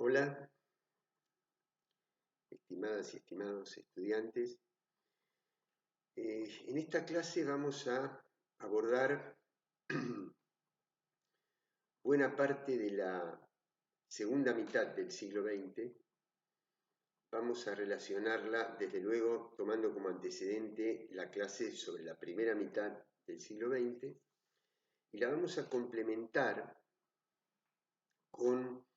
Hola, estimadas y estimados estudiantes. En esta clase vamos a abordar buena parte de la segunda mitad del siglo XX. Vamos a relacionarla, desde luego, tomando como antecedente la clase sobre la primera mitad del siglo XX, y la vamos a complementar con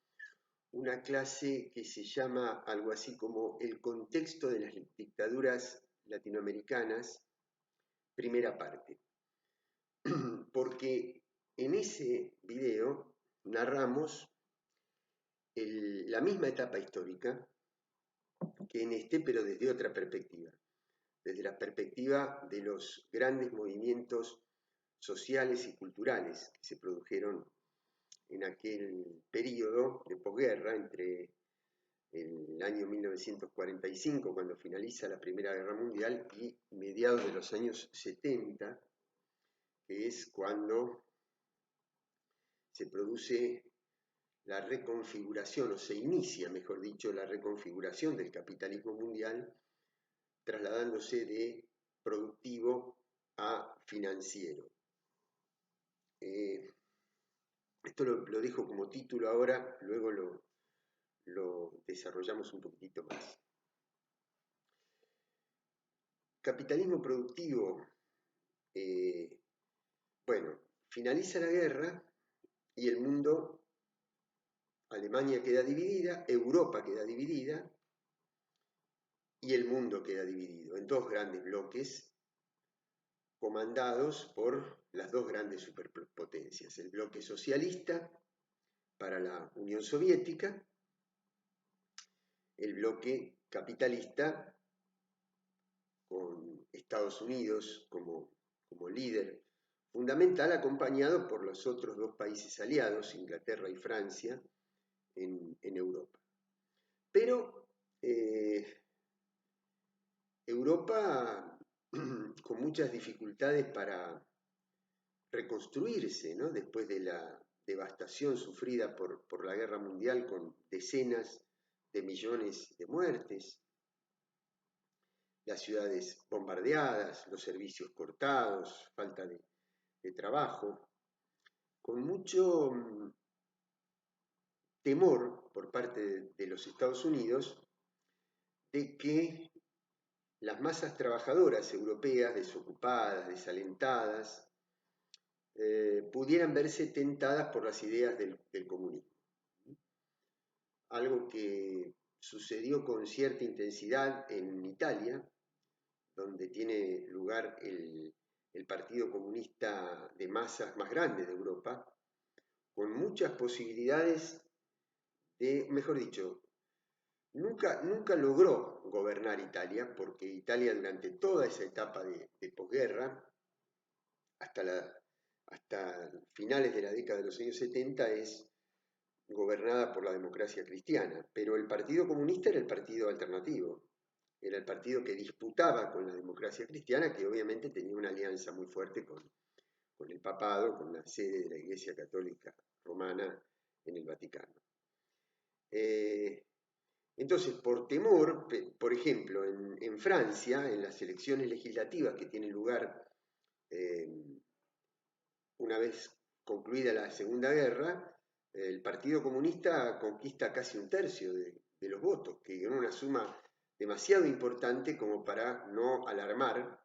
una clase que se llama algo así como el contexto de las dictaduras latinoamericanas, primera parte. Porque en ese video narramos la misma etapa histórica que en este, pero desde otra perspectiva, desde la perspectiva de los grandes movimientos sociales y culturales que se produjeron en aquel periodo de posguerra entre el año 1945, cuando finaliza la Primera Guerra Mundial, y mediados de los años 70, que es cuando se produce la reconfiguración, o se inicia, mejor dicho, la reconfiguración del capitalismo mundial, trasladándose de productivo a financiero. Esto lo dejo como título ahora, luego lo desarrollamos un poquitito más. Capitalismo productivo, bueno, finaliza la guerra y el mundo, Alemania queda dividida, Europa queda dividida y el mundo queda dividido en dos grandes bloques comandados por las dos grandes superpotencias, el bloque socialista para la Unión Soviética, el bloque capitalista con Estados Unidos como líder fundamental, acompañado por los otros dos países aliados, Inglaterra y Francia, en Europa. Pero Europa con muchas dificultades para reconstruirse, ¿no? Después de la devastación sufrida por la guerra mundial, con decenas de millones de muertes, las ciudades bombardeadas, los servicios cortados, falta de trabajo, con mucho temor por parte de los Estados Unidos de que las masas trabajadoras europeas desocupadas, desalentadas, pudieran verse tentadas por las ideas del comunismo. Algo que sucedió con cierta intensidad en Italia, donde tiene lugar el Partido Comunista de masas más grande de Europa, con muchas posibilidades de, mejor dicho, nunca logró gobernar Italia, porque Italia durante toda esa etapa de posguerra, hasta finales de la década de los años 70, es gobernada por la democracia cristiana, pero el Partido Comunista era el partido alternativo, era el partido que disputaba con la democracia cristiana, que obviamente tenía una alianza muy fuerte con el papado, con la sede de la Iglesia Católica Romana en el Vaticano. Entonces, por temor, por ejemplo, en Francia, en las elecciones legislativas que tienen lugar una vez concluida la Segunda Guerra, el Partido Comunista conquista casi un tercio de los votos, que era una suma demasiado importante como para no alarmar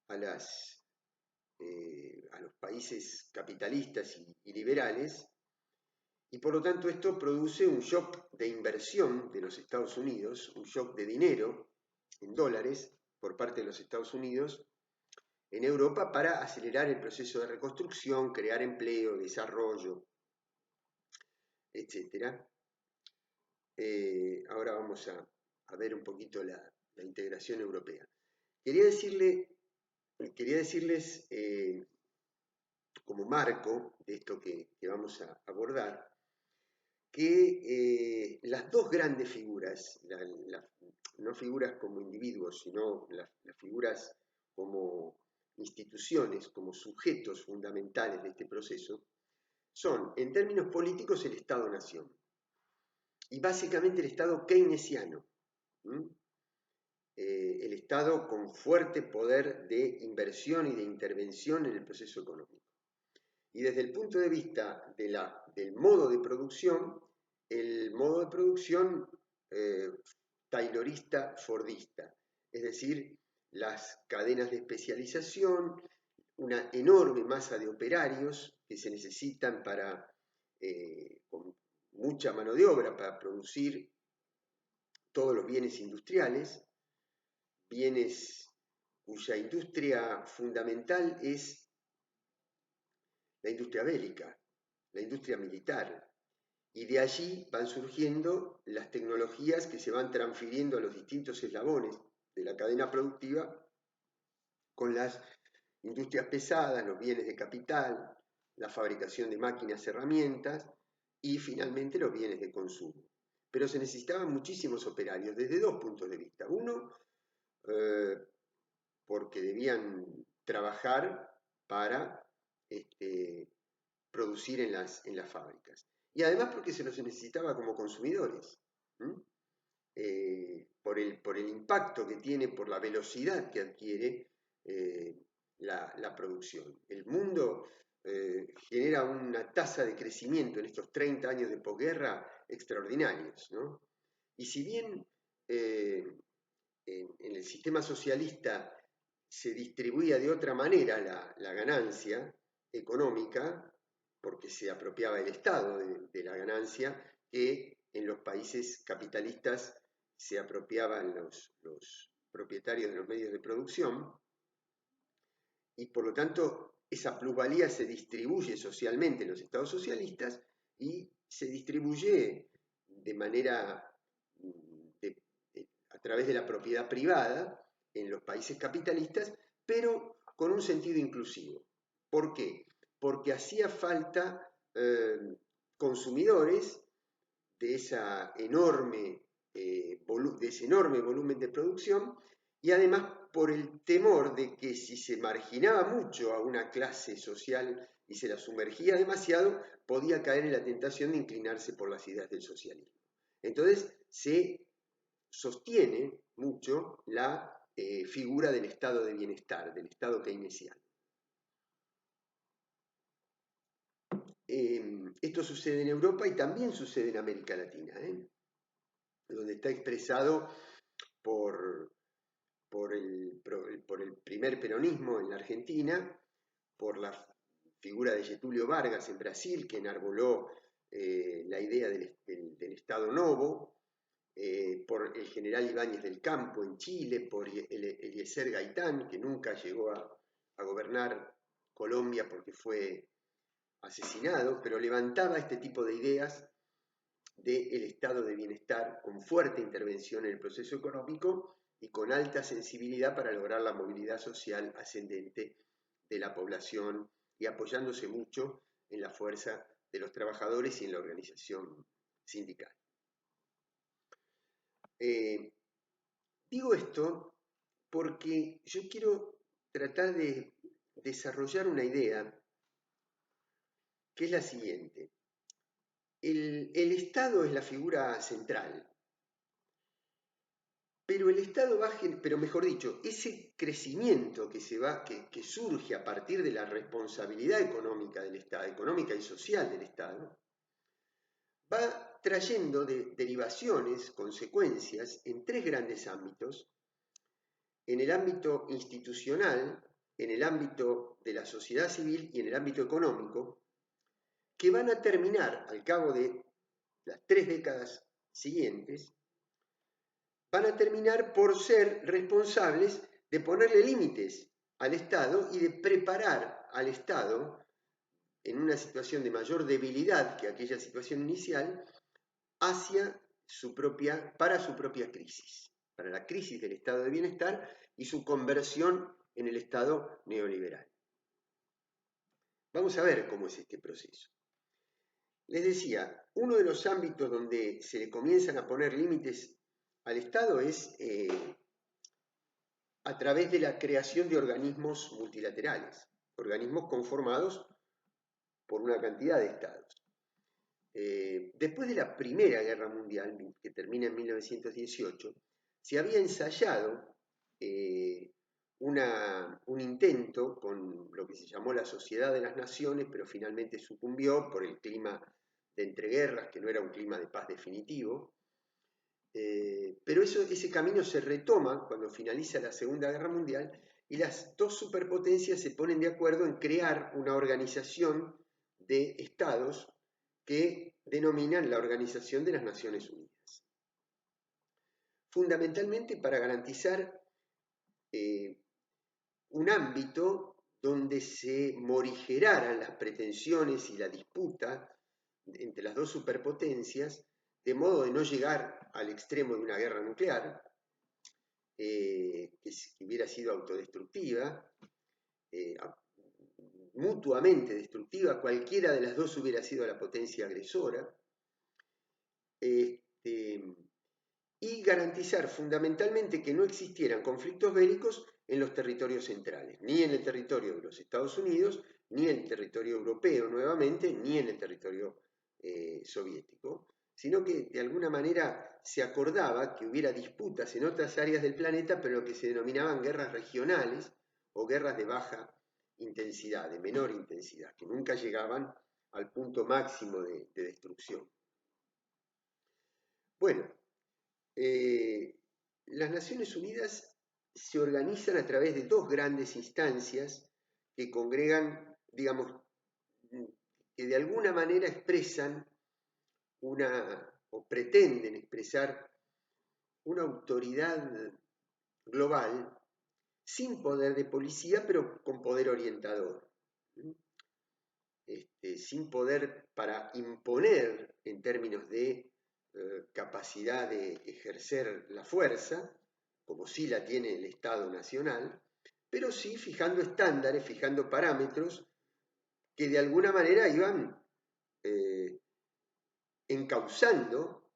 a los países capitalistas y liberales, y por lo tanto esto produce un shock de inversión de los Estados Unidos, un shock de dinero en dólares por parte de los Estados Unidos en Europa para acelerar el proceso de reconstrucción, crear empleo, desarrollo, etc. Ahora vamos a ver un poquito la integración europea. Quería decirles como marco de esto que vamos a abordar, que las dos grandes figuras, no figuras como individuos, sino las figuras como instituciones, como sujetos fundamentales de este proceso, son, en términos políticos, el Estado-Nación. y básicamente el Estado keynesiano, el Estado con fuerte poder de inversión y de intervención en el proceso económico. Y desde el punto de vista del modo de producción, el modo de producción taylorista, fordista, es decir, las cadenas de especialización, una enorme masa de operarios que se necesitan con mucha mano de obra para producir todos los bienes industriales, bienes cuya industria fundamental es la industria bélica, la industria militar, y de allí van surgiendo las tecnologías que se van transfiriendo a los distintos eslabones de la cadena productiva con las industrias pesadas, los bienes de capital, la fabricación de máquinas, herramientas y finalmente los bienes de consumo. Pero se necesitaban muchísimos operarios desde dos puntos de vista. Uno, porque debían trabajar para producir en las fábricas. Y además porque se los necesitaba como consumidores. Por el impacto que tiene, por la velocidad que adquiere la producción. El mundo genera una tasa de crecimiento en estos 30 años de posguerra extraordinarios, ¿no? Y si bien en el sistema socialista se distribuía de otra manera la ganancia económica, porque se apropiaba el Estado de la ganancia, que en los países capitalistas se apropiaban los propietarios de los medios de producción, y por lo tanto esa plusvalía se distribuye socialmente en los estados socialistas y se distribuye de manera a través de la propiedad privada en los países capitalistas, pero con un sentido inclusivo. ¿Por qué? Porque hacía falta consumidores de ese enorme volumen de producción, y además por el temor de que si se marginaba mucho a una clase social y se la sumergía demasiado, podía caer en la tentación de inclinarse por las ideas del socialismo. Entonces se sostiene mucho la figura del estado de bienestar, del estado keynesiano. Esto sucede en Europa y también sucede en América Latina, donde está expresado por el primer peronismo en la Argentina, por la figura de Getúlio Vargas en Brasil, que enarboló la idea del Estado Novo, por el general Ibáñez del Campo en Chile, por Eliezer Gaitán, que nunca llegó a gobernar Colombia porque fue asesinado, pero levantaba este tipo de ideas del estado de bienestar con fuerte intervención en el proceso económico y con alta sensibilidad para lograr la movilidad social ascendente de la población y apoyándose mucho en la fuerza de los trabajadores y en la organización sindical. Digo esto porque yo quiero tratar de desarrollar una idea que es la siguiente. El Estado es la figura central, pero el Estado pero mejor dicho, ese crecimiento que surge a partir de la responsabilidad económica del Estado, económica y social del Estado, va trayendo derivaciones, consecuencias en tres grandes ámbitos: en el ámbito institucional, en el ámbito de la sociedad civil y en el ámbito económico, que van a terminar al cabo de las 3 décadas siguientes, van a terminar por ser responsables de ponerle límites al Estado y de preparar al Estado en una situación de mayor debilidad que aquella situación inicial para su propia crisis, para la crisis del estado de bienestar y su conversión en el estado neoliberal. Vamos a ver cómo es este proceso. Les decía, uno de los ámbitos donde se le comienzan a poner límites al Estado es a través de la creación de organismos multilaterales, organismos conformados por una cantidad de estados. Después de la Primera Guerra Mundial, que termina en 1918, se había ensayado un intento con lo que se llamó la Sociedad de las Naciones, pero finalmente sucumbió por el clima de entreguerras, que no era un clima de paz definitivo. Pero ese camino se retoma cuando finaliza la Segunda Guerra Mundial y las dos superpotencias se ponen de acuerdo en crear una organización de estados que denominan la Organización de las Naciones Unidas. Fundamentalmente para garantizar un ámbito donde se morigeraran las pretensiones y la disputa entre las dos superpotencias, de modo de no llegar al extremo de una guerra nuclear, que hubiera sido autodestructiva, mutuamente destructiva, cualquiera de las dos hubiera sido la potencia agresora, y garantizar fundamentalmente que no existieran conflictos bélicos en los territorios centrales, ni en el territorio de los Estados Unidos, ni en el territorio europeo nuevamente, ni en el territorio soviético, sino que de alguna manera se acordaba que hubiera disputas en otras áreas del planeta, pero lo que se denominaban guerras regionales o guerras de baja intensidad, de menor intensidad, que nunca llegaban al punto máximo de destrucción. Bueno, las Naciones Unidas se organizan a través de dos grandes instancias que congregan, digamos, que de alguna manera expresan o pretenden expresar una autoridad global sin poder de policía, pero con poder orientador. Sin poder para imponer en términos de capacidad de ejercer la fuerza, como sí la tiene el Estado Nacional, pero sí fijando estándares, fijando parámetros que de alguna manera iban encauzando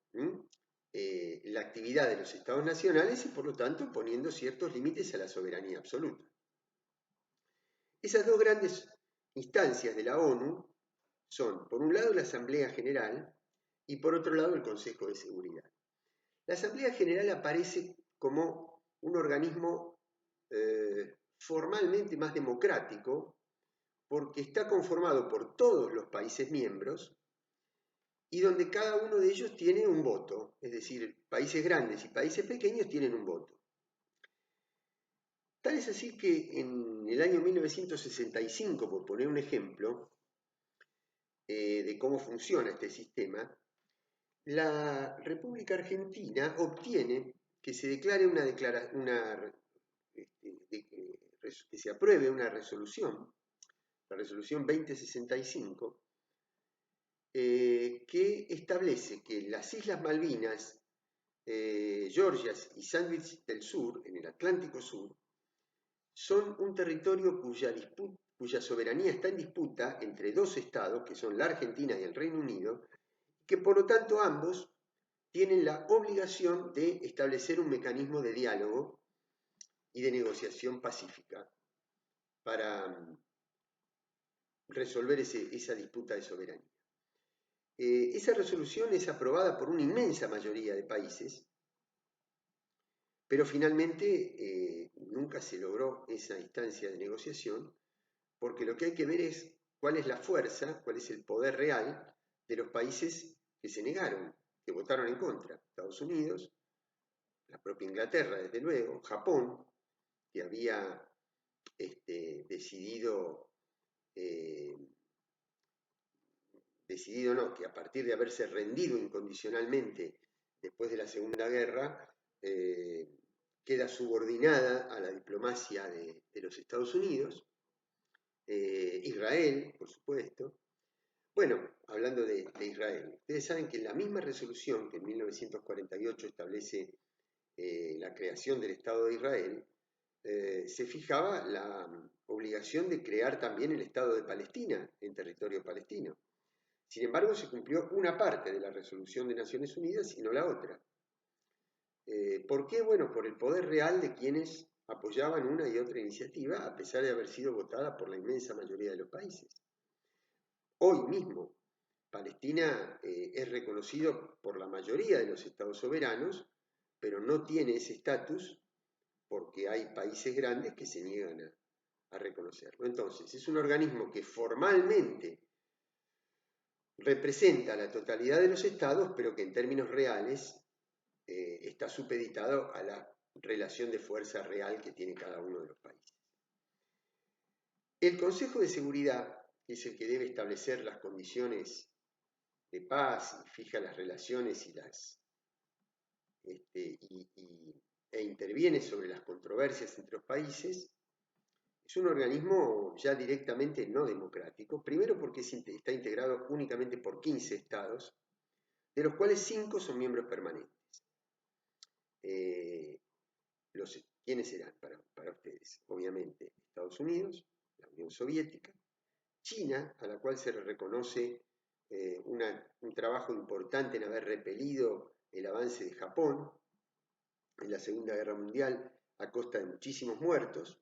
la actividad de los Estados nacionales y por lo tanto poniendo ciertos límites a la soberanía absoluta. Esas dos grandes instancias de la ONU son, por un lado, la Asamblea General y por otro lado, el Consejo de Seguridad. La Asamblea General aparece como un organismo formalmente más democrático porque está conformado por todos los países miembros y donde cada uno de ellos tiene un voto, es decir, países grandes y países pequeños tienen un voto. Tal es así que en el año 1965, por poner un ejemplo de cómo funciona este sistema, la República Argentina obtiene que se declare que se apruebe una resolución, la resolución 2065, que establece que las Islas Malvinas, Georgias y Sandwich del Sur, en el Atlántico Sur, son un territorio cuya soberanía está en disputa entre dos estados, que son la Argentina y el Reino Unido, que por lo tanto ambos tienen la obligación de establecer un mecanismo de diálogo y de negociación pacífica para resolver esa disputa de soberanía. Esa resolución es aprobada por una inmensa mayoría de países, pero finalmente nunca se logró esa instancia de negociación, porque lo que hay que ver es cuál es la fuerza, cuál es el poder real de los países que se negaron, que votaron en contra. Estados Unidos, la propia Inglaterra, desde luego, Japón, que había decidido no, que a partir de haberse rendido incondicionalmente después de la Segunda Guerra, queda subordinada a la diplomacia de los Estados Unidos, Israel, por supuesto. Bueno, hablando de Israel, ustedes saben que en la misma resolución que en 1948 establece la creación del Estado de Israel, se fijaba la obligación de crear también el Estado de Palestina en territorio palestino. Sin embargo, se cumplió una parte de la resolución de Naciones Unidas y no la otra. ¿Por qué? Bueno, por el poder real de quienes apoyaban una y otra iniciativa, a pesar de haber sido votada por la inmensa mayoría de los países. Hoy mismo, Palestina es reconocido por la mayoría de los estados soberanos, pero no tiene ese estatus porque hay países grandes que se niegan a reconocerlo. Entonces, es un organismo que formalmente representa la totalidad de los estados, pero que en términos reales está supeditado a la relación de fuerza real que tiene cada uno de los países. El Consejo de Seguridad, que es el que debe establecer las condiciones de paz y fija las relaciones e interviene sobre las controversias entre los países, es un organismo ya directamente no democrático, primero porque está integrado únicamente por 15 estados, de los cuales 5 son miembros permanentes. ¿Quiénes serán para ustedes? Obviamente Estados Unidos, la Unión Soviética, China, a la cual se le reconoce un trabajo importante en haber repelido el avance de Japón en la Segunda Guerra Mundial a costa de muchísimos muertos.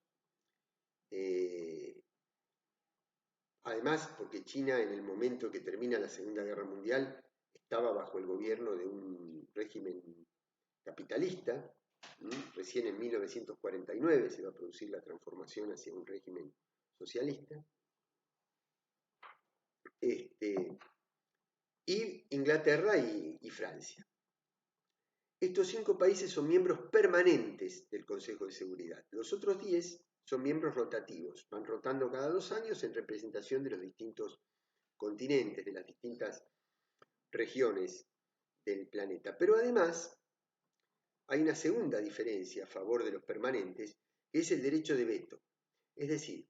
Además, porque China en el momento que termina la Segunda Guerra Mundial estaba bajo el gobierno de un régimen capitalista. Recién en 1949 se va a producir la transformación hacia un régimen socialista. Y Inglaterra y Francia. Estos 5 países son miembros permanentes del Consejo de Seguridad. Los otros 10 son miembros rotativos, van rotando cada 2 años en representación de los distintos continentes, de las distintas regiones del planeta. Pero además hay una segunda diferencia a favor de los permanentes, que es el derecho de veto. Es decir,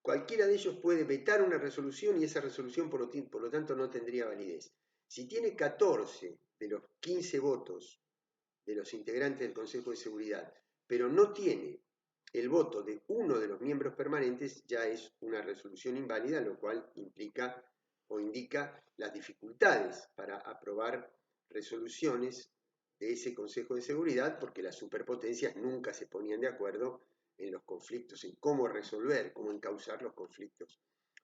cualquiera de ellos puede vetar una resolución y esa resolución por lo tanto no tendría validez. Si tiene 14 de los 15 votos de los integrantes del Consejo de Seguridad, pero no tiene el voto de uno de los miembros permanentes, ya es una resolución inválida, lo cual implica o indica las dificultades para aprobar resoluciones de ese Consejo de Seguridad, porque las superpotencias nunca se ponían de acuerdo en los conflictos, en cómo resolver, cómo encauzar los conflictos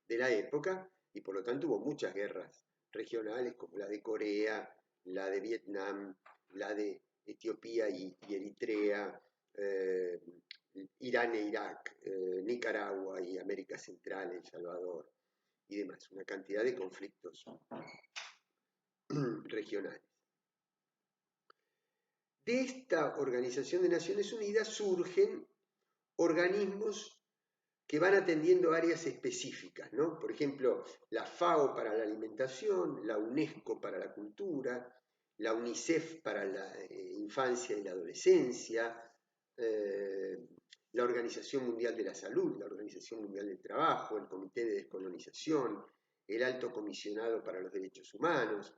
de la época, y por lo tanto hubo muchas guerras regionales, como la de Corea, la de Vietnam, la de Etiopía y Eritrea, Irán e Irak, Nicaragua y América Central, El Salvador y demás, una cantidad de conflictos regionales. De esta Organización de Naciones Unidas surgen organismos que van atendiendo áreas específicas, ¿no? Por ejemplo, la FAO para la alimentación, la UNESCO para la cultura, la UNICEF para la infancia y la adolescencia, la Organización Mundial de la Salud, la Organización Mundial del Trabajo, el Comité de Descolonización, el Alto Comisionado para los Derechos Humanos,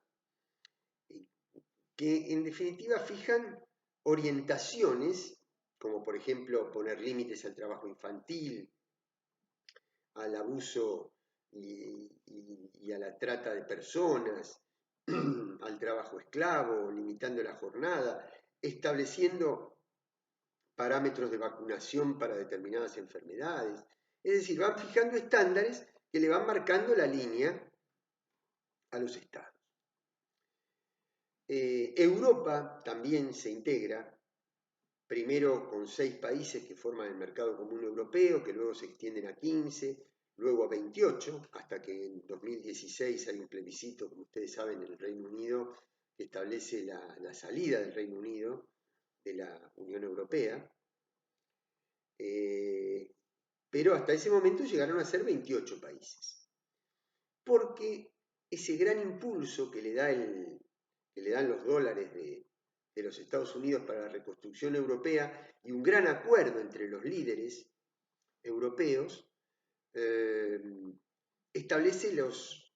que en definitiva fijan orientaciones, como por ejemplo poner límites al trabajo infantil, al abuso y a la trata de personas, al trabajo esclavo, limitando la jornada, estableciendo parámetros de vacunación para determinadas enfermedades. Es decir, van fijando estándares que le van marcando la línea a los estados. Europa también se integra, primero con 6 países que forman el mercado común europeo, que luego se extienden a 15, luego a 28, hasta que en 2016 hay un plebiscito, como ustedes saben, en el Reino Unido, que establece la salida del Reino Unido de la Unión Europea. Pero hasta ese momento llegaron a ser 28 países. Porque ese gran impulso que le dan los dólares de los Estados Unidos para la reconstrucción europea y un gran acuerdo entre los líderes europeos, establece los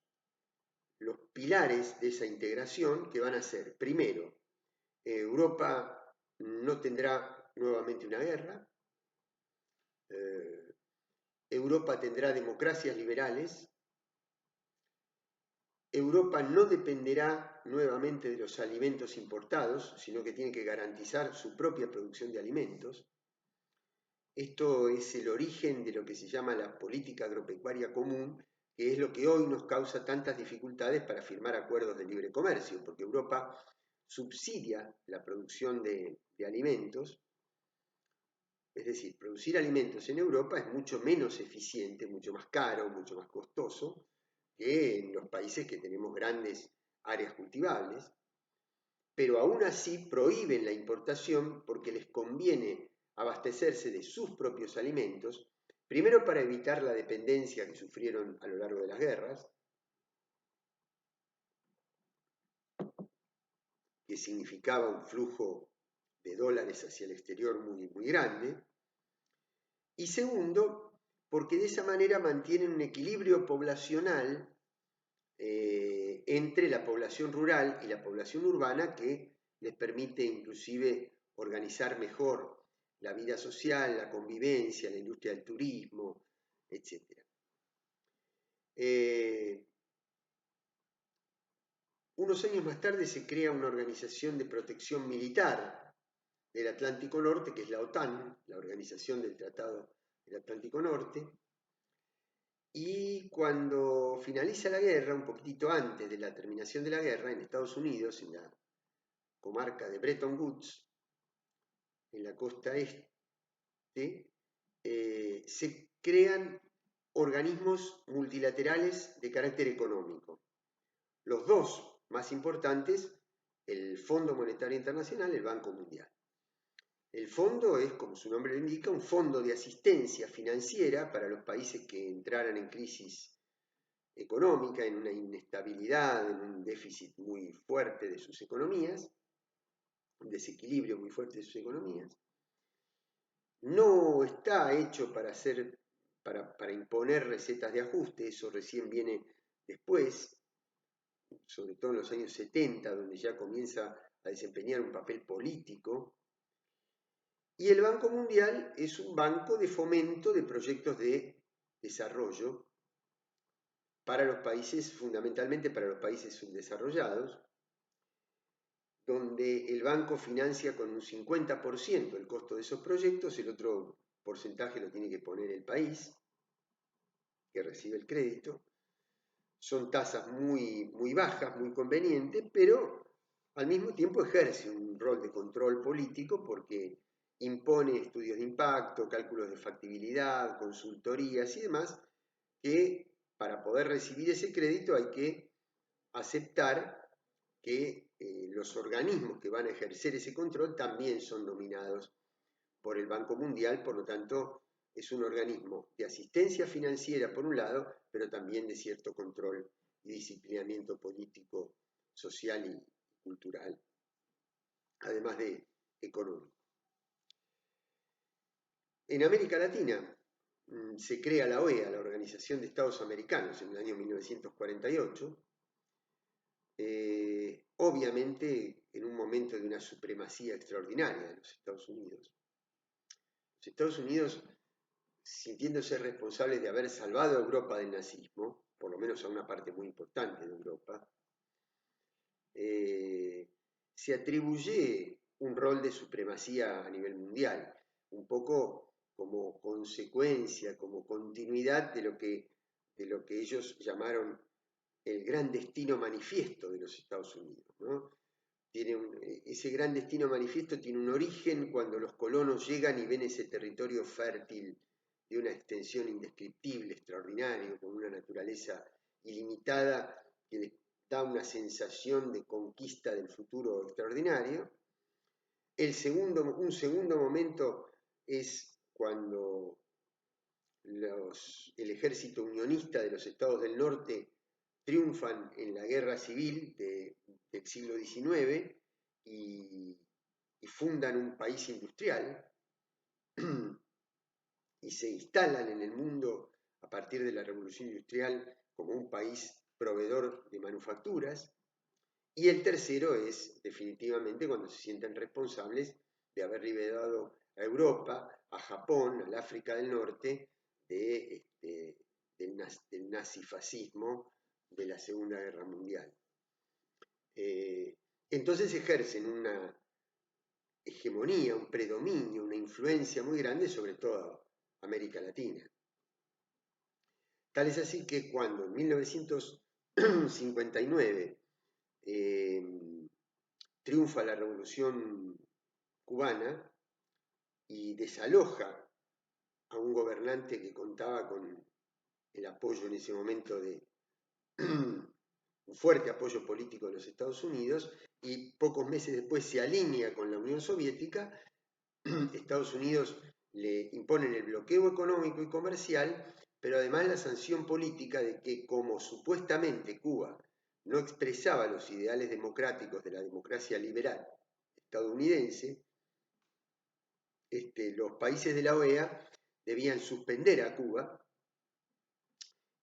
pilares de esa integración que van a ser, primero, Europa no tendrá nuevamente una guerra, Europa tendrá democracias liberales, Europa no dependerá nuevamente de los alimentos importados, sino que tiene que garantizar su propia producción de alimentos. Esto es el origen de lo que se llama la política agropecuaria común, que es lo que hoy nos causa tantas dificultades para firmar acuerdos de libre comercio, porque Europa subsidia la producción de alimentos, es decir, producir alimentos en Europa es mucho menos eficiente, mucho más caro, mucho más costoso que en los países que tenemos grandes áreas cultivables, pero aún así prohíben la importación porque les conviene abastecerse de sus propios alimentos, primero para evitar la dependencia que sufrieron a lo largo de las guerras, que significaba un flujo de dólares hacia el exterior muy grande, y segundo, porque de esa manera mantienen un equilibrio poblacional entre la población rural y la población urbana que les permite inclusive organizar mejor la vida social, la convivencia, la industria del turismo, etc. Unos años más tarde se crea una organización de protección militar del Atlántico Norte, que es la OTAN, la Organización del Tratado del Atlántico Norte, y cuando finaliza la guerra, un poquitito antes de la terminación de la guerra, en Estados Unidos, en la comarca de Bretton Woods, en la costa este, se crean organismos multilaterales de carácter económico. Los dos más importantes, el Fondo Monetario Internacional y el Banco Mundial. El fondo es, como su nombre lo indica, un fondo de asistencia financiera para los países que entraran en crisis económica, en una inestabilidad, en un déficit muy fuerte de sus economías, un desequilibrio muy fuerte de sus economías. No está hecho para imponer recetas de ajuste, eso recién viene después, sobre todo en los años 70, donde ya comienza a desempeñar un papel político. Y el Banco Mundial es un banco de fomento de proyectos de desarrollo para los países, fundamentalmente para los países subdesarrollados, donde el banco financia con un 50% el costo de esos proyectos, el otro porcentaje lo tiene que poner el país que recibe el crédito. Son tasas muy bajas, muy convenientes, pero al mismo tiempo ejerce un rol de control político porque impone estudios de impacto, cálculos de factibilidad, consultorías y demás, que para poder recibir ese crédito hay que aceptar que los organismos que van a ejercer ese control también son nominados por el Banco Mundial, por lo tanto es un organismo de asistencia financiera por un lado, pero también de cierto control y disciplinamiento político, social y cultural, además de económico. En América Latina se crea la OEA, la Organización de Estados Americanos, en el año 1948, obviamente en un momento de una supremacía extraordinaria de los Estados Unidos. Los Estados Unidos, sintiéndose responsables de haber salvado a Europa del nazismo, por lo menos a una parte muy importante de Europa, se atribuye un rol de supremacía a nivel mundial, un poco como consecuencia, como continuidad de lo que ellos llamaron el gran destino manifiesto de los Estados Unidos, ¿no? Ese gran destino manifiesto tiene un origen cuando los colonos llegan y ven ese territorio fértil de una extensión indescriptible, extraordinario, con una naturaleza ilimitada que les da una sensación de conquista del futuro extraordinario. Un segundo momento es cuando el ejército unionista de los estados del norte triunfan en la guerra civil del siglo XIX y fundan un país industrial y se instalan en el mundo a partir de la revolución industrial como un país proveedor de manufacturas. Y el tercero es definitivamente cuando se sienten responsables de haber liberado a Europa, a Japón, al África del Norte del nazifascismo de la Segunda Guerra Mundial. Entonces ejercen una hegemonía, un predominio, una influencia muy grande sobre toda América Latina. Tal es así que cuando en 1959 triunfa la Revolución Cubana y desaloja a un gobernante que contaba con el apoyo en ese momento de un fuerte apoyo político de los Estados Unidos, y pocos meses después se alinea con la Unión Soviética, Estados Unidos le imponen el bloqueo económico y comercial, pero además la sanción política de que, como supuestamente Cuba no expresaba los ideales democráticos de la democracia liberal estadounidense, los países de la OEA debían suspender a Cuba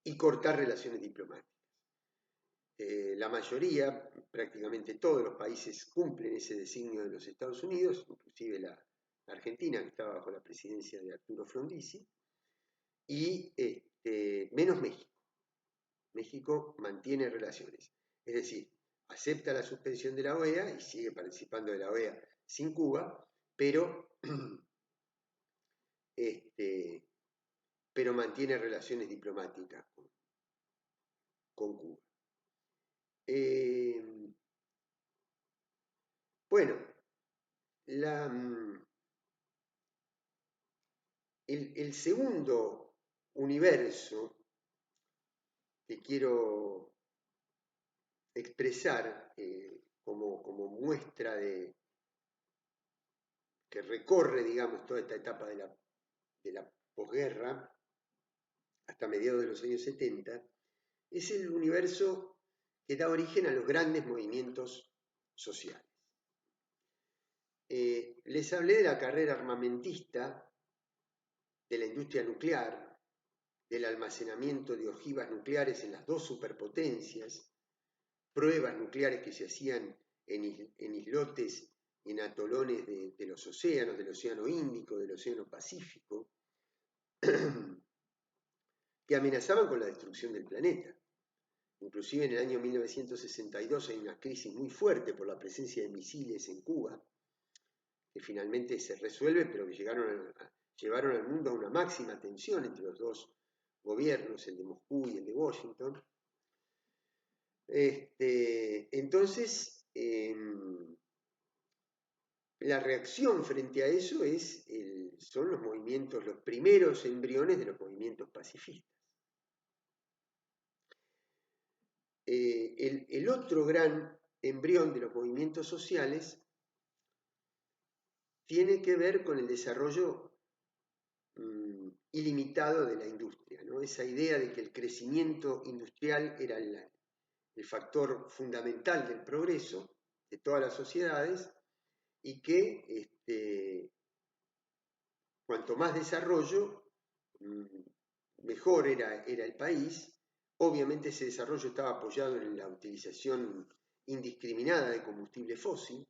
y cortar relaciones diplomáticas. La mayoría, prácticamente todos los países cumplen ese designio de los Estados Unidos, inclusive la Argentina, que estaba bajo la presidencia de Arturo Frondizi, y menos México. México mantiene relaciones, es decir, acepta la suspensión de la OEA y sigue participando de la OEA sin Cuba, pero, pero mantiene relaciones diplomáticas con Cuba. Bueno, el segundo universo que quiero expresar como muestra que recorre, digamos, toda esta etapa de la posguerra hasta mediados de los años 70, es el universo que da origen a los grandes movimientos sociales. Les hablé de la carrera armamentista, de la industria nuclear, del almacenamiento de ojivas nucleares en las dos superpotencias, pruebas nucleares que se hacían en islotes, en atolones de los océanos, del Océano Índico, del Océano Pacífico, que amenazaban con la destrucción del planeta. Inclusive en el año 1962 hay una crisis muy fuerte por la presencia de misiles en Cuba, que finalmente se resuelve, pero que llevaron al mundo a una máxima tensión entre los dos gobiernos, el de Moscú y el de Washington. Entonces, la reacción frente a eso son los movimientos, los primeros embriones de los movimientos pacifistas. El otro gran embrión de los movimientos sociales tiene que ver con el desarrollo ilimitado de la industria, ¿no? Esa idea de que el crecimiento industrial era el factor fundamental del progreso de todas las sociedades, y que cuanto más desarrollo, mejor era el país. Obviamente ese desarrollo estaba apoyado en la utilización indiscriminada de combustible fósil.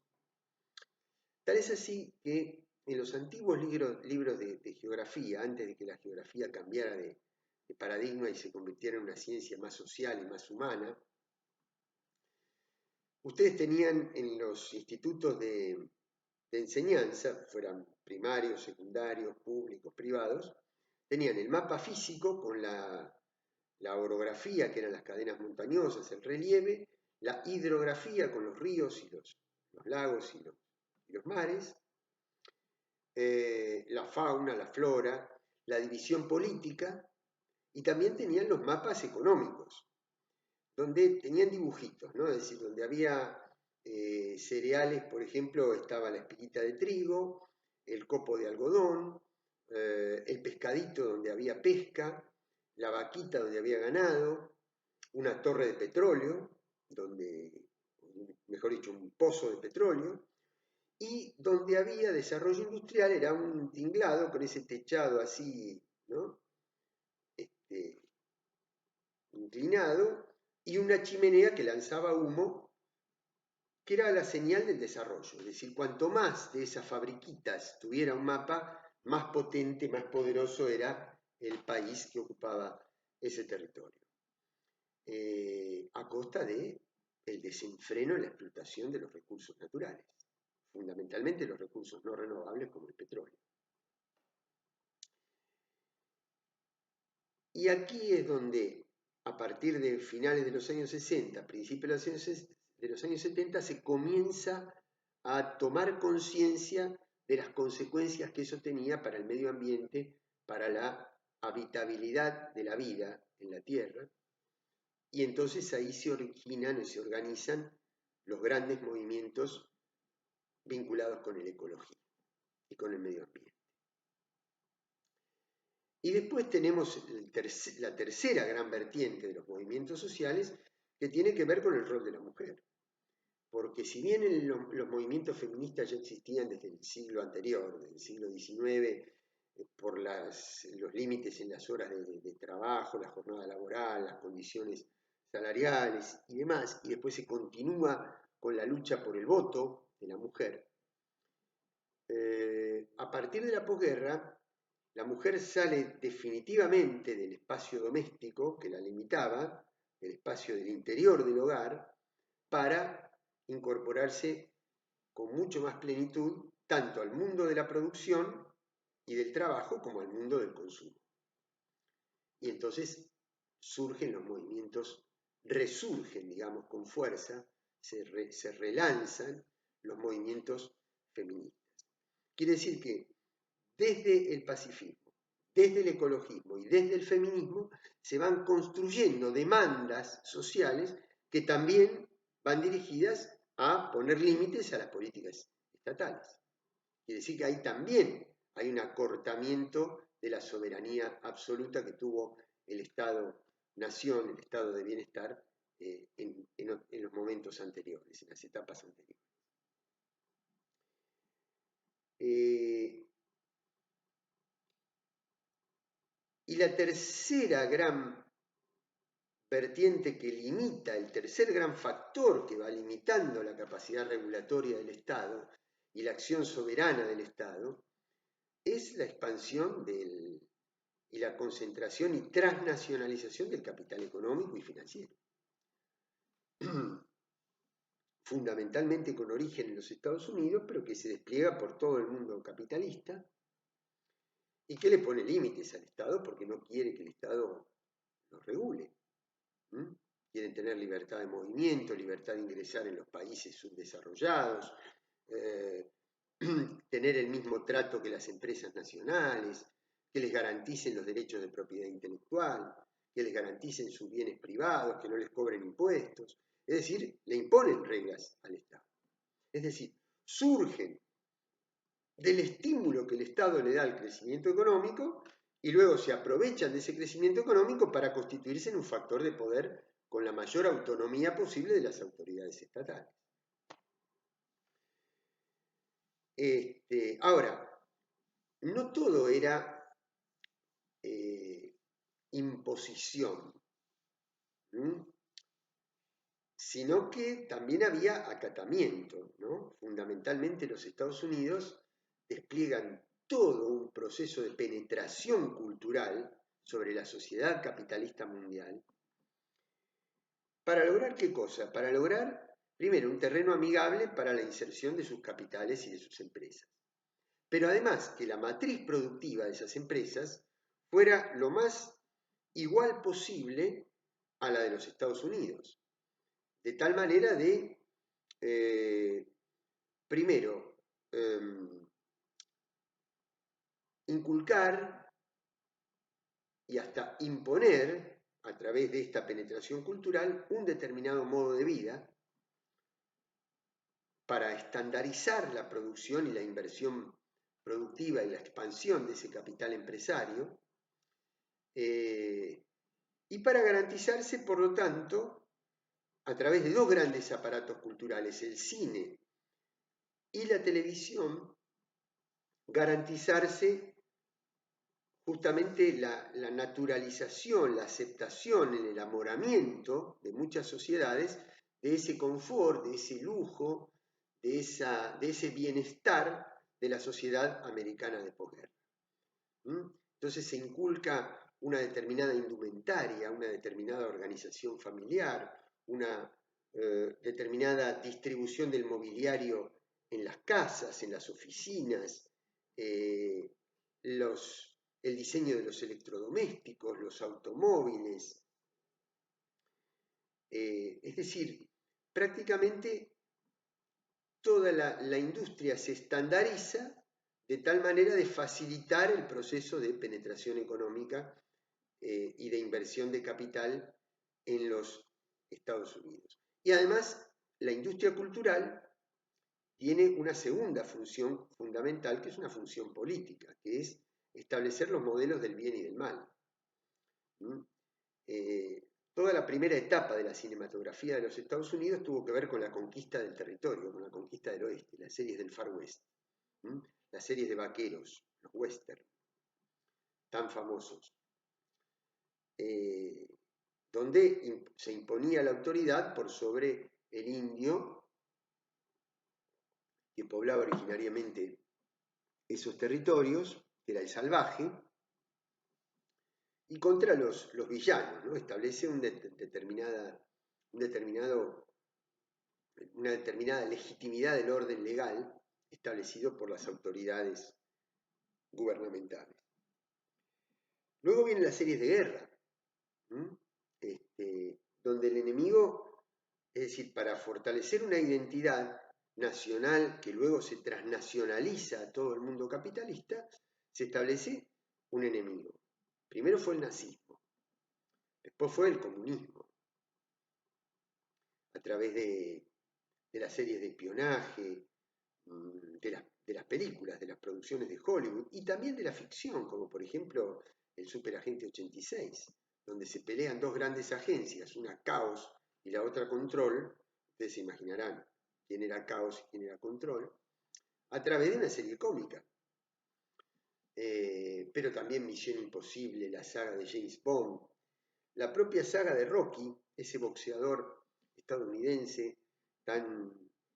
Tal es así que en los antiguos libros de geografía, antes de que la geografía cambiara de paradigma y se convirtiera en una ciencia más social y más humana, ustedes tenían en los institutos de enseñanza, fueran primarios, secundarios, públicos, privados, tenían el mapa físico con la orografía, que eran las cadenas montañosas, el relieve, la hidrografía con los ríos y los lagos y los mares, la fauna, la flora, la división política, y también tenían los mapas económicos, donde tenían dibujitos, ¿no? Es decir, donde había cereales, por ejemplo, estaba la espiguita de trigo, el copo de algodón, el pescadito donde había pesca, la vaquita donde había ganado, una torre de petróleo, mejor dicho, un pozo de petróleo, y donde había desarrollo industrial era un tinglado con ese techado así, ¿no? Inclinado, y una chimenea que lanzaba humo, que era la señal del desarrollo. Es decir, cuanto más de esas fabriquitas tuviera un mapa, más potente, más poderoso era el país que ocupaba ese territorio. A costa de el desenfreno en la explotación de los recursos naturales, fundamentalmente los recursos no renovables como el petróleo. Y aquí es donde, a partir de finales de los años 60, principios de los años 70, se comienza a tomar conciencia de las consecuencias que eso tenía para el medio ambiente, para la habitabilidad de la vida en la Tierra, y entonces ahí se originan y se organizan los grandes movimientos vinculados con el ecologismo y con el medio ambiente. Y después tenemos la tercera gran vertiente de los movimientos sociales, que tiene que ver con el rol de la mujer. Porque si bien los movimientos feministas ya existían desde el siglo anterior, desde el siglo XIX, por los límites en las horas de trabajo, la jornada laboral, las condiciones salariales y demás, y después se continúa con la lucha por el voto de la mujer, a partir de la posguerra, la mujer sale definitivamente del espacio doméstico que la limitaba, del espacio del interior del hogar, para incorporarse con mucho más plenitud tanto al mundo de la producción y del trabajo como al mundo del consumo. Y entonces surgen los movimientos, resurgen, digamos, con fuerza, se relanzan los movimientos feministas. Quiere decir que desde el pacifismo, desde el ecologismo y desde el feminismo se van construyendo demandas sociales que también van dirigidas a poner límites a las políticas estatales. Quiere decir que ahí también hay un acortamiento de la soberanía absoluta que tuvo el Estado-nación, el estado de bienestar en los momentos anteriores, en las etapas anteriores. Y la tercera gran vertiente que limita, el tercer gran factor que va limitando la capacidad regulatoria del Estado y la acción soberana del Estado, es la expansión y la concentración y transnacionalización del capital económico y financiero. Fundamentalmente con origen en los Estados Unidos, pero que se despliega por todo el mundo capitalista y que le pone límites al Estado porque no quiere que el Estado lo regule. Quieren tener libertad de movimiento, libertad de ingresar en los países subdesarrollados, tener el mismo trato que las empresas nacionales, que les garanticen los derechos de propiedad intelectual, que les garanticen sus bienes privados, que no les cobren impuestos. Es decir, le imponen reglas al Estado. Es decir, surgen del estímulo que el Estado le da al crecimiento económico y luego se aprovechan de ese crecimiento económico para constituirse en un factor de poder con la mayor autonomía posible de las autoridades estatales. Ahora, no todo era imposición, sino que también había acatamiento, ¿no? Fundamentalmente los Estados Unidos despliegan todo un proceso de penetración cultural sobre la sociedad capitalista mundial. ¿Para lograr qué cosa? Para lograr, primero, un terreno amigable para la inserción de sus capitales y de sus empresas. Pero además que la matriz productiva de esas empresas fuera lo más igual posible a la de los Estados Unidos. De tal manera de, primero, inculcar y hasta imponer, a través de esta penetración cultural, un determinado modo de vida para estandarizar la producción y la inversión productiva y la expansión de ese capital empresario, y para garantizarse, por lo tanto, a través de dos grandes aparatos culturales, el cine y la televisión, garantizarse justamente la naturalización, la aceptación, el enamoramiento de muchas sociedades de ese confort, de ese lujo, de ese bienestar de la sociedad americana de posguerra. Entonces se inculca una determinada indumentaria, una determinada organización familiar, una determinada distribución del mobiliario en las casas, en las oficinas, el diseño de los electrodomésticos, los automóviles. Es decir, prácticamente toda la industria se estandariza de tal manera de facilitar el proceso de penetración económica y de inversión de capital en los Estados Unidos. Y además, la industria cultural tiene una segunda función fundamental, que es una función política, que es establecer los modelos del bien y del mal. Toda la primera etapa de la cinematografía de los Estados Unidos tuvo que ver con la conquista del territorio, con la conquista del oeste, las series del Far West, las series de vaqueros, los western, tan famosos, donde se imponía la autoridad por sobre el indio que poblaba originariamente esos territorios, que era el salvaje, y contra los villanos, ¿no? Establece una determinada legitimidad del orden legal establecido por las autoridades gubernamentales. Luego vienen las series de guerra, donde el enemigo, es decir, para fortalecer una identidad nacional que luego se transnacionaliza a todo el mundo capitalista, se establece un enemigo. Primero fue el nazismo, después fue el comunismo, a través de las series de espionaje, de las películas, de las producciones de Hollywood y también de la ficción, como por ejemplo el Superagente 86, donde se pelean dos grandes agencias, una Caos y la otra Control. Ustedes se imaginarán quién era Caos y quién era Control, a través de una serie cómica. Pero también Misión Imposible, la saga de James Bond, la propia saga de Rocky, ese boxeador estadounidense tan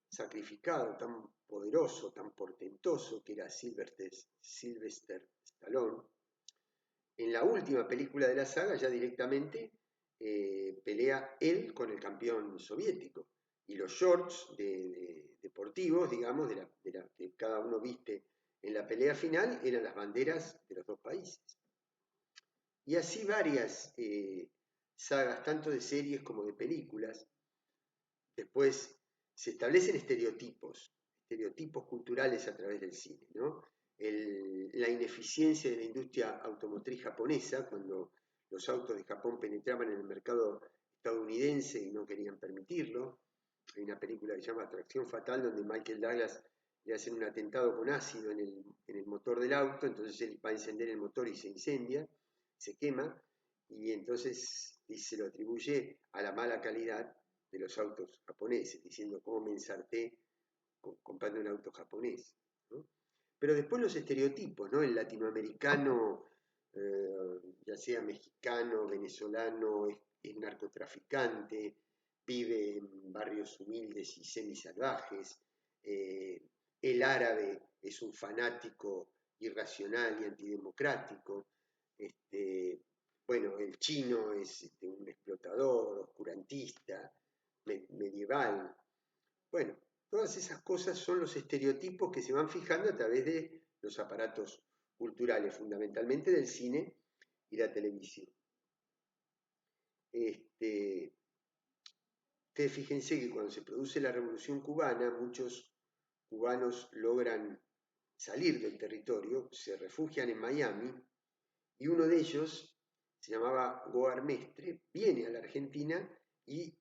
sacrificado, tan poderoso, tan portentoso que era Sylvester Stallone. En la última película de la saga ya directamente pelea él con el campeón soviético y los shorts deportivos, digamos, que cada uno viste en la pelea final eran las banderas de los dos países. Y así varias sagas, tanto de series como de películas. Después se establecen estereotipos culturales a través del cine, ¿no? La ineficiencia de la industria automotriz japonesa, cuando los autos de Japón penetraban en el mercado estadounidense y no querían permitirlo. Hay una película que se llama Atracción Fatal, donde Michael Douglas le hacen un atentado con ácido en el motor del auto, entonces él va a encender el motor y se incendia, se quema, y entonces se lo atribuye a la mala calidad de los autos japoneses, diciendo cómo me ensarté comprando un auto japonés, ¿no? Pero después los estereotipos, ¿no? El latinoamericano, ya sea mexicano, venezolano, es narcotraficante, vive en barrios humildes y semisalvajes, el árabe es un fanático irracional y antidemocrático, bueno, el chino es un explotador, oscurantista, medieval. Bueno, todas esas cosas son los estereotipos que se van fijando a través de los aparatos culturales, fundamentalmente del cine y la televisión. Ustedes fíjense que cuando se produce la Revolución Cubana, muchos cubanos logran salir del territorio, se refugian en Miami, y uno de ellos, se llamaba Goar Mestre, viene a la Argentina y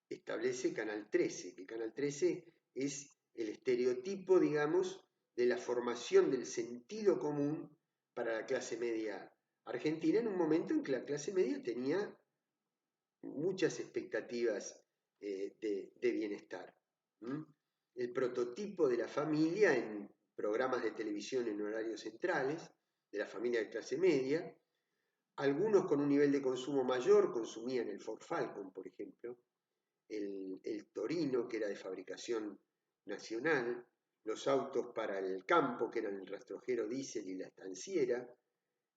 establece Canal 13, que Canal 13 es el estereotipo, digamos, de la formación del sentido común para la clase media argentina, en un momento en que la clase media tenía muchas expectativas de bienestar. El prototipo de la familia en programas de televisión en horarios centrales, de la familia de clase media. Algunos con un nivel de consumo mayor consumían el Ford Falcon, por ejemplo, el Torino, que era de fabricación nacional, los autos para el campo, que eran el rastrojero diésel y la estanciera,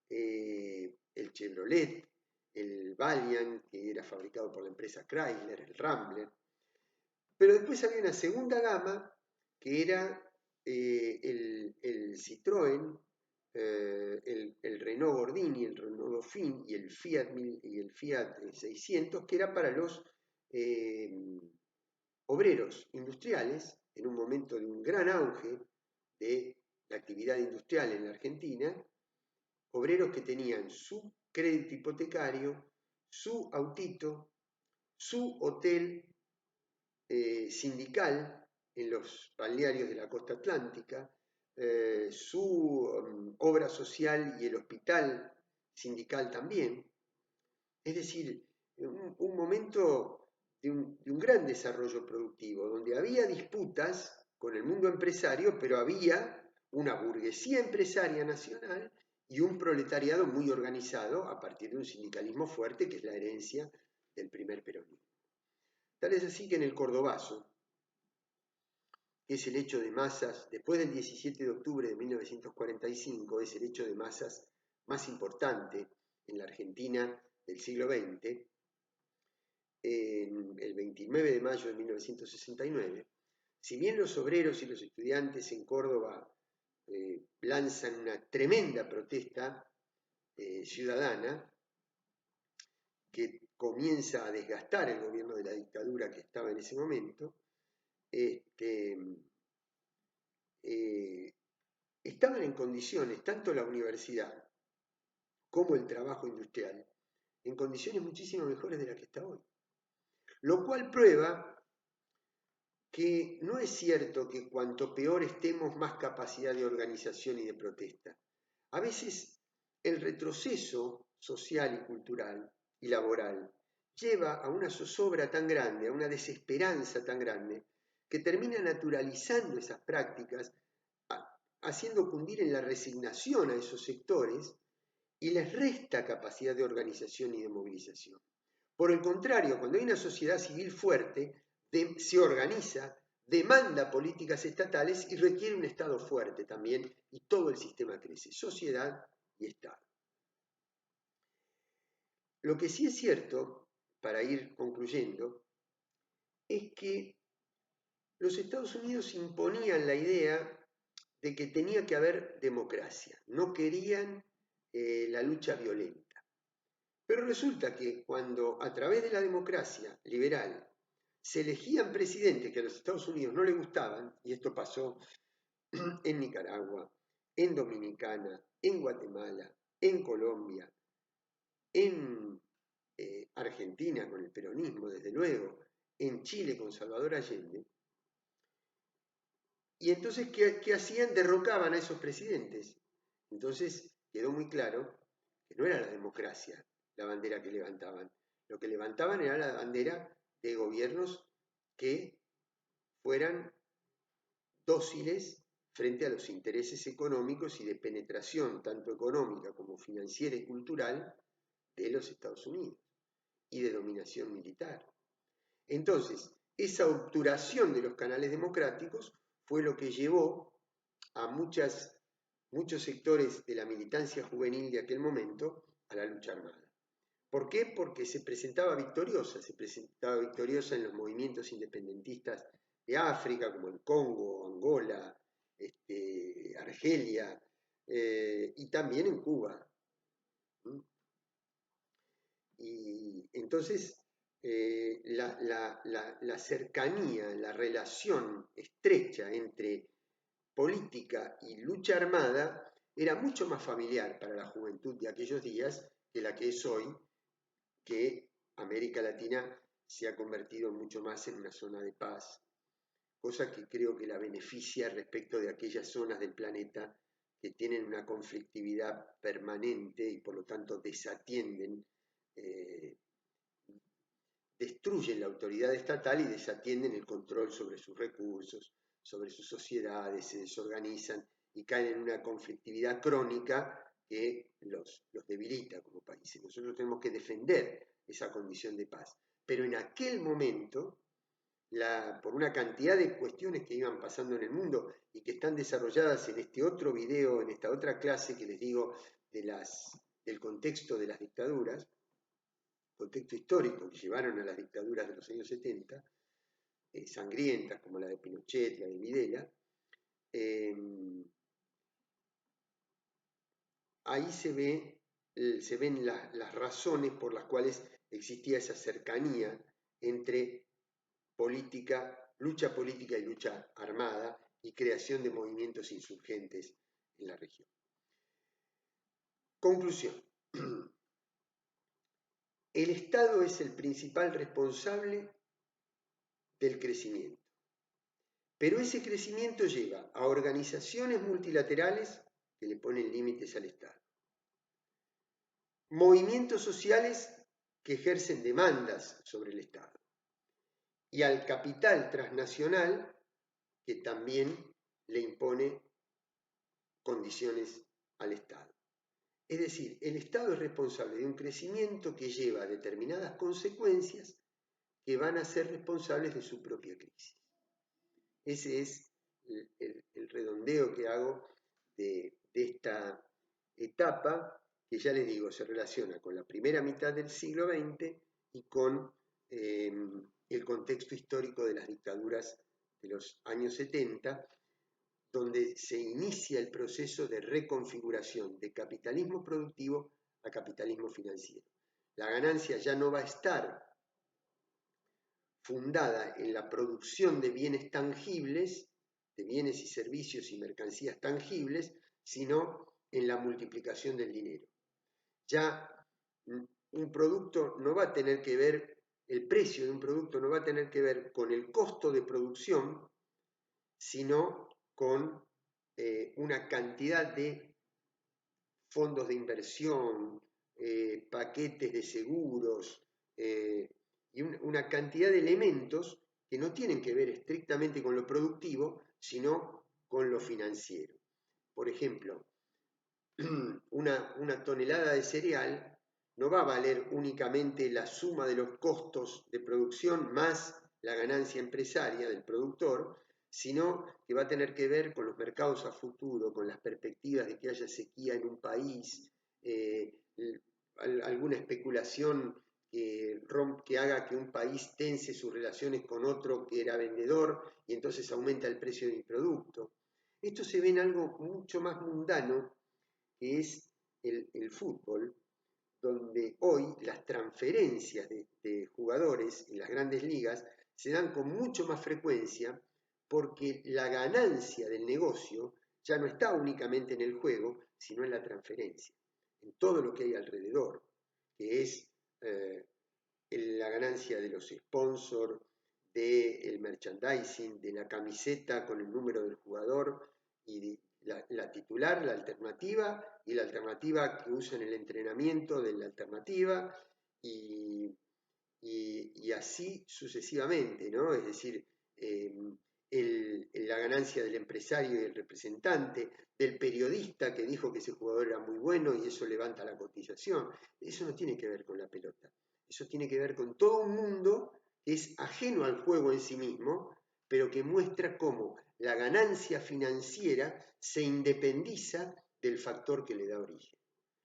el Chevrolet, el Valiant, que era fabricado por la empresa Chrysler, el Rambler. Pero después había una segunda gama, que era el Citroën, el Renault Gordini, el Renault Dauphine y el Fiat 600, que era para los obreros industriales, en un momento de un gran auge de la actividad industrial en la Argentina, obreros que tenían su crédito hipotecario, su autito, su hotel sindical en los balnearios de la costa atlántica, su obra social y el hospital sindical también. Es decir, un momento de un gran desarrollo productivo, donde había disputas con el mundo empresario, pero había una burguesía empresaria nacional y un proletariado muy organizado a partir de un sindicalismo fuerte, que es la herencia del primer peronismo. Tal es así que en el Cordobazo, que es el hecho de masas, después del 17 de octubre de 1945, es el hecho de masas más importante en la Argentina del siglo XX, el 29 de mayo de 1969, si bien los obreros y los estudiantes en Córdoba lanzan una tremenda protesta ciudadana que comienza a desgastar el gobierno de la dictadura que estaba en ese momento, estaban en condiciones, tanto la universidad como el trabajo industrial, en condiciones muchísimo mejores de las que está hoy. Lo cual prueba que no es cierto que cuanto peor estemos, más capacidad de organización y de protesta. A veces el retroceso social y cultural y laboral lleva a una zozobra tan grande, a una desesperanza tan grande, que termina naturalizando esas prácticas, haciendo cundir en la resignación a esos sectores y les resta capacidad de organización y de movilización. Por el contrario, cuando hay una sociedad civil fuerte, se organiza, demanda políticas estatales y requiere un Estado fuerte también, y todo el sistema crece, sociedad y Estado. Lo que sí es cierto, para ir concluyendo, es que los Estados Unidos imponían la idea de que tenía que haber democracia, no querían la lucha violenta. Pero resulta que cuando a través de la democracia liberal se elegían presidentes que a los Estados Unidos no les gustaban, y esto pasó en Nicaragua, en Dominicana, en Guatemala, en Colombia, en Argentina con el peronismo, desde luego, en Chile con Salvador Allende, y entonces, ¿qué hacían? Derrocaban a esos presidentes. Entonces quedó muy claro que no era la democracia la bandera que levantaban. Lo que levantaban era la bandera de gobiernos que fueran dóciles frente a los intereses económicos y de penetración, tanto económica como financiera y cultural, de los Estados Unidos y de dominación militar. Entonces, esa obturación de los canales democráticos fue lo que llevó a muchos sectores de la militancia juvenil de aquel momento a la lucha armada. ¿Por qué? Porque se presentaba victoriosa en los movimientos independentistas de África, como el Congo, Angola, Argelia, y también en Cuba. Y entonces la cercanía, la relación estrecha entre política y lucha armada era mucho más familiar para la juventud de aquellos días que la que es hoy, que América Latina se ha convertido mucho más en una zona de paz, cosa que creo que la beneficia respecto de aquellas zonas del planeta que tienen una conflictividad permanente y por lo tanto desatienden, destruyen la autoridad estatal y desatienden el control sobre sus recursos, sobre sus sociedades, se desorganizan y caen en una conflictividad crónica que los debilita como países. Nosotros tenemos que defender esa condición de paz. Pero en aquel momento, por una cantidad de cuestiones que iban pasando en el mundo y que están desarrolladas en este otro video, en esta otra clase que les digo del contexto de las dictaduras, contexto histórico que llevaron a las dictaduras de los años 70, sangrientas como la de Pinochet, la de Videla, ahí se ven las razones por las cuales existía esa cercanía entre lucha política y lucha armada y creación de movimientos insurgentes en la región. Conclusión. El Estado es el principal responsable del crecimiento, pero ese crecimiento lleva a organizaciones multilaterales que le ponen límites al Estado, movimientos sociales que ejercen demandas sobre el Estado y al capital transnacional que también le impone condiciones al Estado. Es decir, el Estado es responsable de un crecimiento que lleva a determinadas consecuencias que van a ser responsables de su propia crisis. Ese es el redondeo que hago de esta etapa que ya les digo se relaciona con la primera mitad del siglo XX y con el contexto histórico de las dictaduras de los años 70, donde se inicia el proceso de reconfiguración de capitalismo productivo a capitalismo financiero. La ganancia ya no va a estar fundada en la producción de bienes tangibles, de bienes y servicios y mercancías tangibles, sino en la multiplicación del dinero. Ya un producto no va a tener que ver, el precio de un producto no va a tener que ver con el costo de producción, sino con una cantidad de fondos de inversión, paquetes de seguros y una cantidad de elementos que no tienen que ver estrictamente con lo productivo, sino con lo financiero. Por ejemplo, una tonelada de cereal no va a valer únicamente la suma de los costos de producción más la ganancia empresaria del productor, sino que va a tener que ver con los mercados a futuro, con las perspectivas de que haya sequía en un país, alguna especulación que haga que un país tense sus relaciones con otro que era vendedor y entonces aumenta el precio de mi producto. Esto se ve en algo mucho más mundano, que es el fútbol, donde hoy las transferencias de jugadores en las grandes ligas se dan con mucho más frecuencia porque la ganancia del negocio ya no está únicamente en el juego, sino en la transferencia, en todo lo que hay alrededor, que es la ganancia de los sponsors, del merchandising, de la camiseta con el número del jugador y la titular, la alternativa, y la alternativa que usa en el entrenamiento de la alternativa, y así sucesivamente, ¿no? Es decir, la ganancia del empresario y el representante, del periodista que dijo que ese jugador era muy bueno y eso levanta la cotización. Eso no tiene que ver con la pelota. Eso tiene que ver con todo un mundo que es ajeno al juego en sí mismo, pero que muestra cómo la ganancia financiera se independiza del factor que le da origen.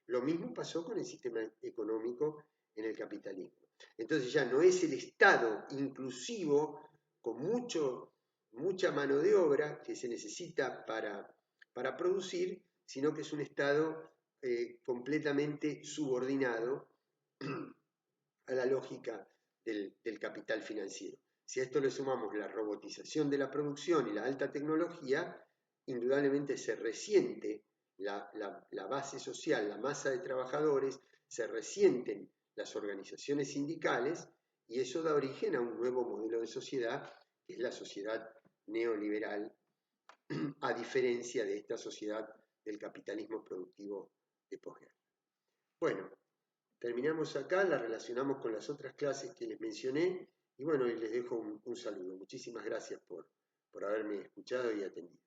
Lo mismo pasó con el sistema económico en el capitalismo. Entonces ya no es el Estado inclusivo con mucha mano de obra que se necesita para producir, sino que es un Estado completamente subordinado a la lógica del capital financiero. Si a esto le sumamos la robotización de la producción y la alta tecnología, indudablemente se resiente la base social, la masa de trabajadores, se resienten las organizaciones sindicales y eso da origen a un nuevo modelo de sociedad, que es la sociedad neoliberal, a diferencia de esta sociedad del capitalismo productivo de posguerra. Bueno, terminamos acá, la relacionamos con las otras clases que les mencioné y bueno, les dejo un saludo. Muchísimas gracias por haberme escuchado y atendido.